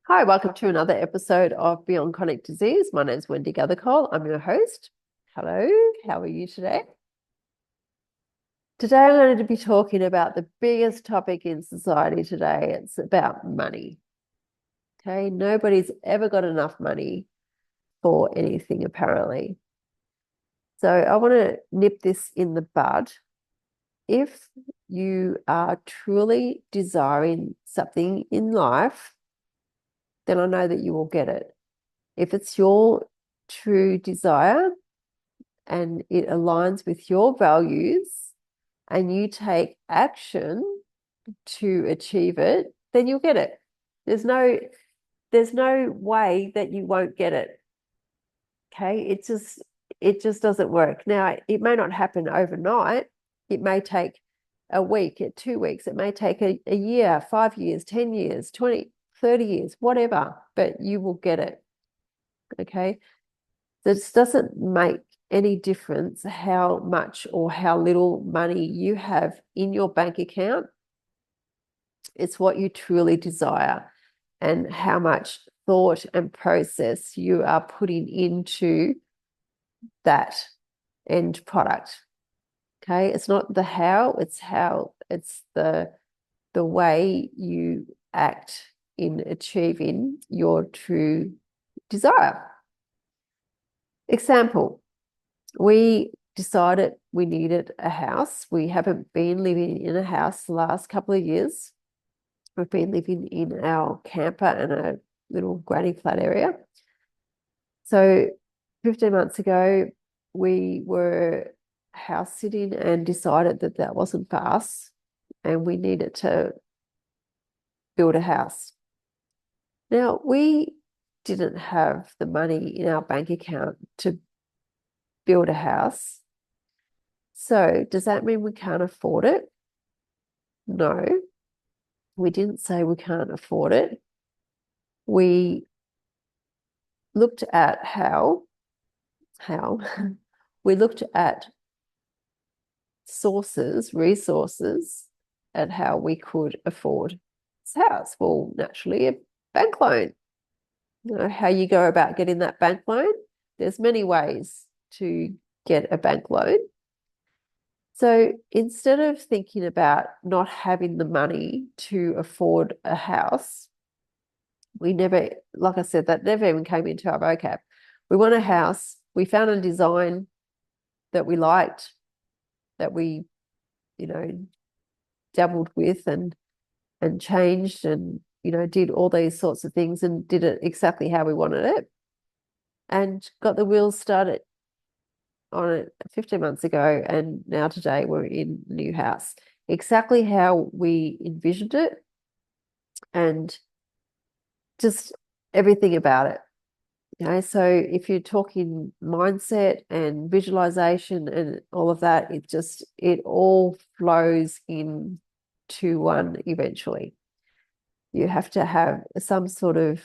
Hi, welcome to another episode of Beyond Chronic Disease. My name is Wendy Gathercole. I'm your host. Hello, how are you today? Today, I'm going to be talking about the biggest topic in society today. It's about money. Okay, nobody's ever got enough money for anything, apparently. So, I want to nip this in the bud. If you are truly desiring something in life, then I know that you will get it. If it's your true desire and it aligns with your values and you take action to achieve it, then you'll get it. There's no way that you won't get it. Okay? It just doesn't work. Now, it may not happen overnight. It may take a week, 2 weeks. It may take a year, 5 years, 10 years, 20, 30 years, whatever, but you will get it. Okay? This doesn't make any difference how much or how little money you have in your bank account. It's what you truly desire and how much thought and process you are putting into that end product. Okay. It's not the how, it's the way you act in achieving your true desire. Example, we decided we needed a house. We haven't been living in a house the last couple of years. We've been living in our camper and a little granny flat area. So 15 months ago, we were house sitting and decided that that wasn't for us and we needed to build a house. Now, we didn't have the money in our bank account to build a house. So does that mean we can't afford it? No, we didn't say we can't afford it. We looked at how we looked at resources at how we could afford this house. Well, naturally, a bank loan. You know, how you go about getting that bank loan, there's many ways to get a bank loan. So instead of thinking about not having the money to afford a house, we never, like I said, that never even came into our vocab. We want a house. We found a design that we liked, that we, you know, dabbled with and changed and, did all these sorts of things and did it exactly how we wanted it and got the wheels started on it 15 months ago. And now today we're in a new house, exactly how we envisioned it and just everything about it. So if you're talking mindset and visualization and all of that, it all flows in to one eventually. You have to have some sort of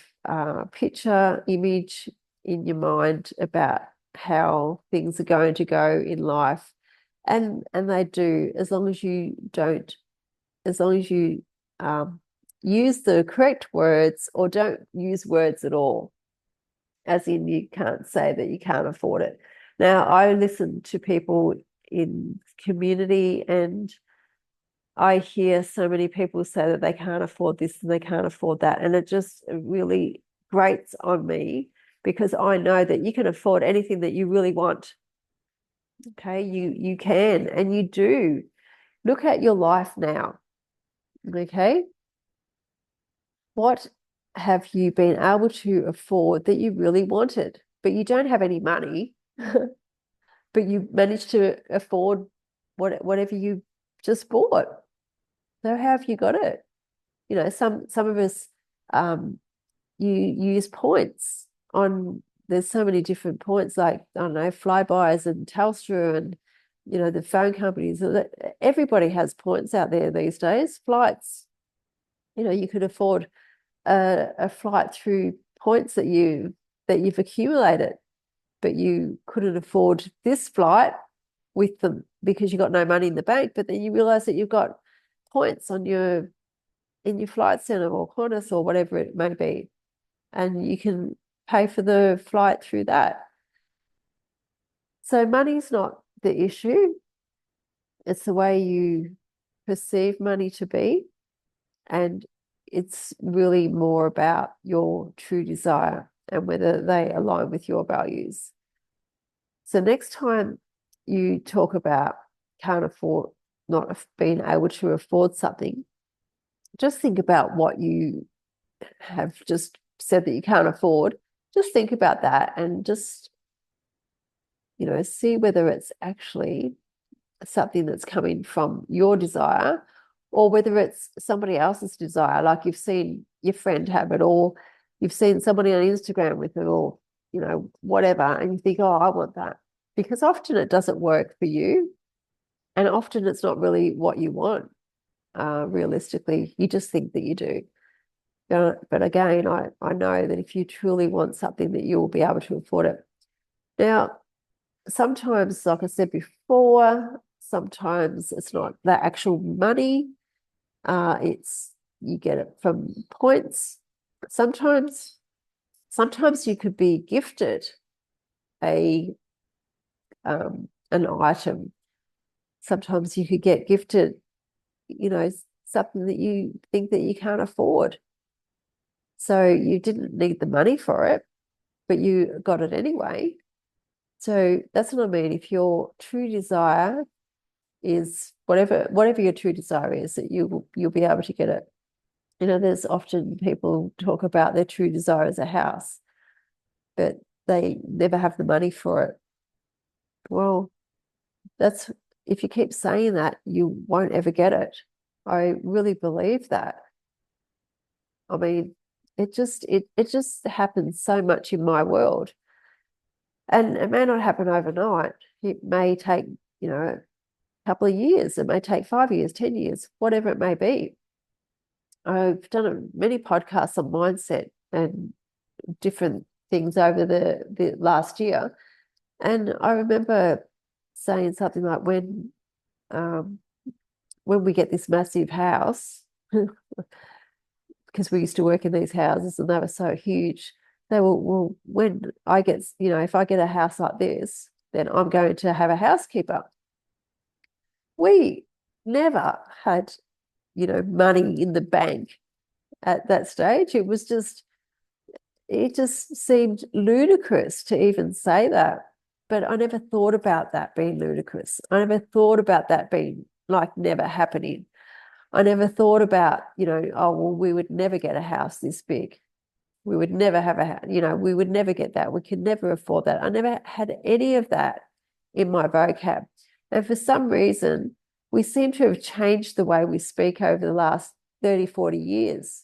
picture, image in your mind about how things are going to go in life. And they do, as long as you don't, as long as you use the correct words or don't use words at all, as in you can't say that you can't afford it. Now, I listen to people in community and I hear so many people say that they can't afford this and they can't afford that. And it just really grates on me because I know that you can afford anything that you really want. Okay, you can and you do. Look at your life now. Okay. What have you been able to afford that you really wanted, but you don't have any money, but you managed to afford whatever you just bought? So how have you got it? Some of us you use points on there's so many different points like I don't know, Flybys and Telstra and the phone companies. Everybody has points out there these days. Flights, you could afford a flight through points that you've accumulated, but you couldn't afford this flight with them because you got no money in the bank. But then you realize that you've got points in your flight center or Qantas or whatever it may be. and you can pay for the flight through that. So money's not the issue. It's the way you perceive money to be. And it's really more about your true desire and whether they align with your values. So next time you talk about can't afford, not being able to afford something, just think about what you have just said that you can't afford. Just think about that and just, see whether it's actually something that's coming from your desire or whether it's somebody else's desire, like you've seen your friend have it, or you've seen somebody on Instagram with it, or, whatever, and you think, oh, I want that. Because often it doesn't work for you, and often it's not really what you want, realistically. You just think that you do. But again, I know that if you truly want something, that you will be able to afford it. Now, sometimes, like I said before, sometimes it's not the actual money. It's you get it from points. Sometimes you could be gifted a an item. Sometimes you could get gifted, something that you think that you can't afford. So you didn't need the money for it, but you got it anyway. So that's what I mean. If your true desire is whatever your true desire is, that you'll be able to get it. There's often people talk about their true desire as a house, but they never have the money for it. Well, that's if you keep saying that, you won't ever get it. I really believe that. I mean, it just happens so much in my world. And it may not happen overnight. It may take, a couple of years. It may take 5 years, 10 years, whatever it may be. I've done many podcasts on mindset and different things over the last year. And I remember saying something like when we get this massive house, because we used to work in these houses and they were so huge, they were, well, when I get, if I get a house like this, then I'm going to have a housekeeper. We never had, money in the bank at that stage. It just seemed ludicrous to even say that. But I never thought about that being ludicrous. I never thought about that being like never happening. I never thought about, oh, well, we would never get a house this big. We would never have a house, we would never get that. We could never afford that. I never had any of that in my vocab. And for some reason, we seem to have changed the way we speak over the last 30, 40 years.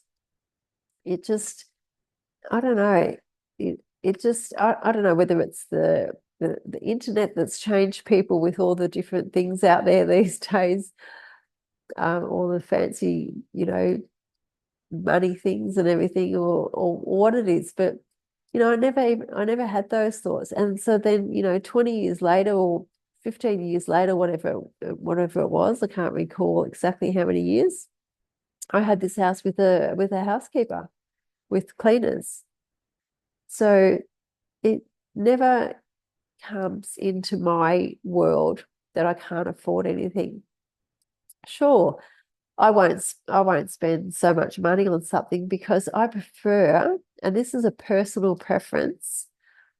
It just, I don't know. It just, I don't know whether it's the internet that's changed people with all the different things out there these days, all the fancy, money things and everything, or what it is. But I never had those thoughts. And so then 20 years later or 15 years later, whatever it was, I can't recall exactly how many years, I had this house with a housekeeper, with cleaners. So it never comes into my world that I can't afford anything. Sure, I won't spend so much money on something because I prefer, and this is a personal preference,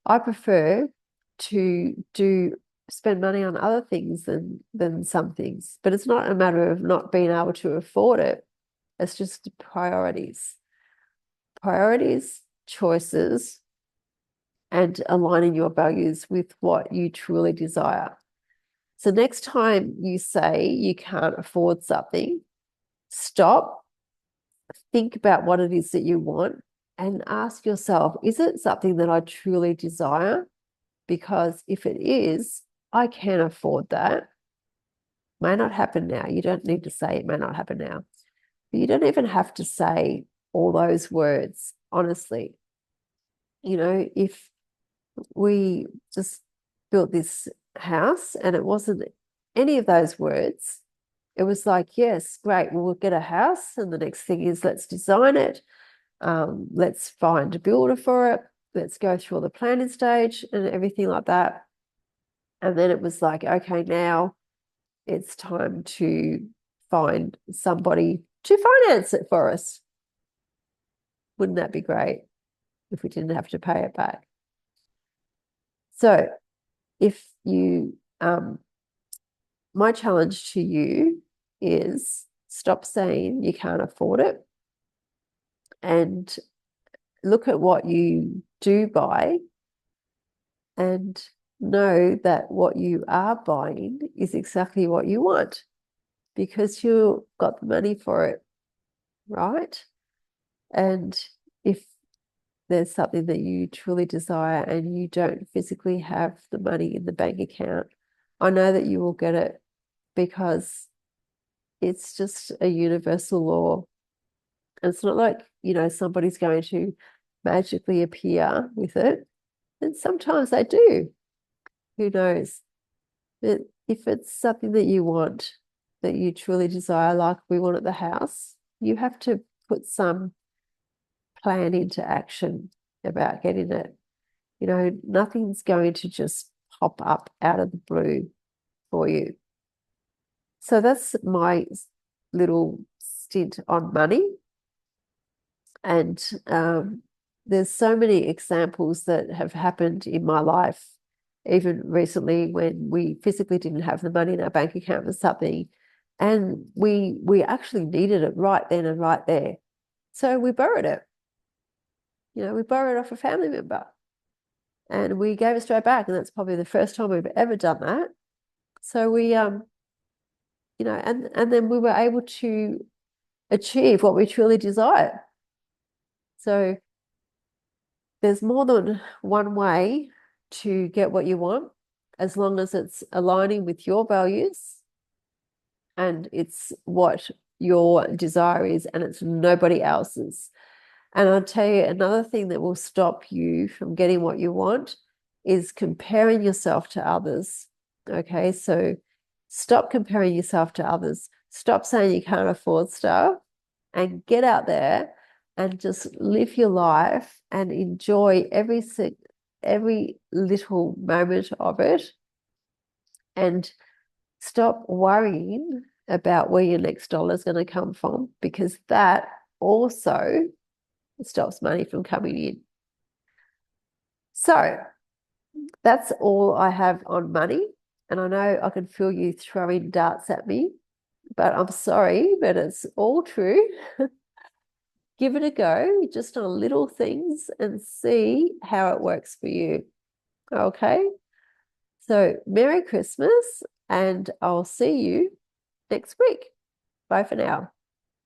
I prefer to spend money on other things than some things. But it's not a matter of not being able to afford it. It's just priorities. Priorities, choices, and aligning your values with what you truly desire. So next time you say you can't afford something, stop, think about what it is that you want, and ask yourself, is it something that I truly desire? Because if it is, I can afford that. May not happen now. You don't need to say it may not happen now. But you don't even have to say all those words, honestly. If we just built this house and it wasn't any of those words, it was like, yes, great, we'll get a house. And the next thing is let's design it. Let's find a builder for it. Let's go through all the planning stage and everything like that. And then it was like, okay, now it's time to find somebody to finance it for us. Wouldn't that be great if we didn't have to pay it back? So if you, my challenge to you is stop saying you can't afford it and look at what you do buy and know that what you are buying is exactly what you want because you got the money for it, right? And if there's something that you truly desire and you don't physically have the money in the bank account, I know that you will get it because it's just a universal law. And it's not like, somebody's going to magically appear with it. And sometimes they do. Who knows? But if it's something that you want, that you truly desire, like we want at the house, you have to put some plan into action about getting it. Nothing's going to just pop up out of the blue for you. So that's my little stint on money. And there's so many examples that have happened in my life, even recently when we physically didn't have the money in our bank account for something, and we actually needed it right then and right there. So we borrowed it. We borrowed off a family member and we gave it straight back. And that's probably the first time we've ever done that. So we and then we were able to achieve what we truly desire. So there's more than one way to get what you want, as long as it's aligning with your values and it's what your desire is and it's nobody else's. And I'll tell you another thing that will stop you from getting what you want is comparing yourself to others. Okay, so stop comparing yourself to others. Stop saying you can't afford stuff and get out there and just live your life and enjoy every little moment of it and stop worrying about where your next dollar is going to come from because that also stops money from coming in. So that's all I have on money. And I know I can feel you throwing darts at me, but I'm sorry, but it's all true. Give it a go just on little things and see how it works for you. Okay. So Merry Christmas and I'll see you next week. Bye for now.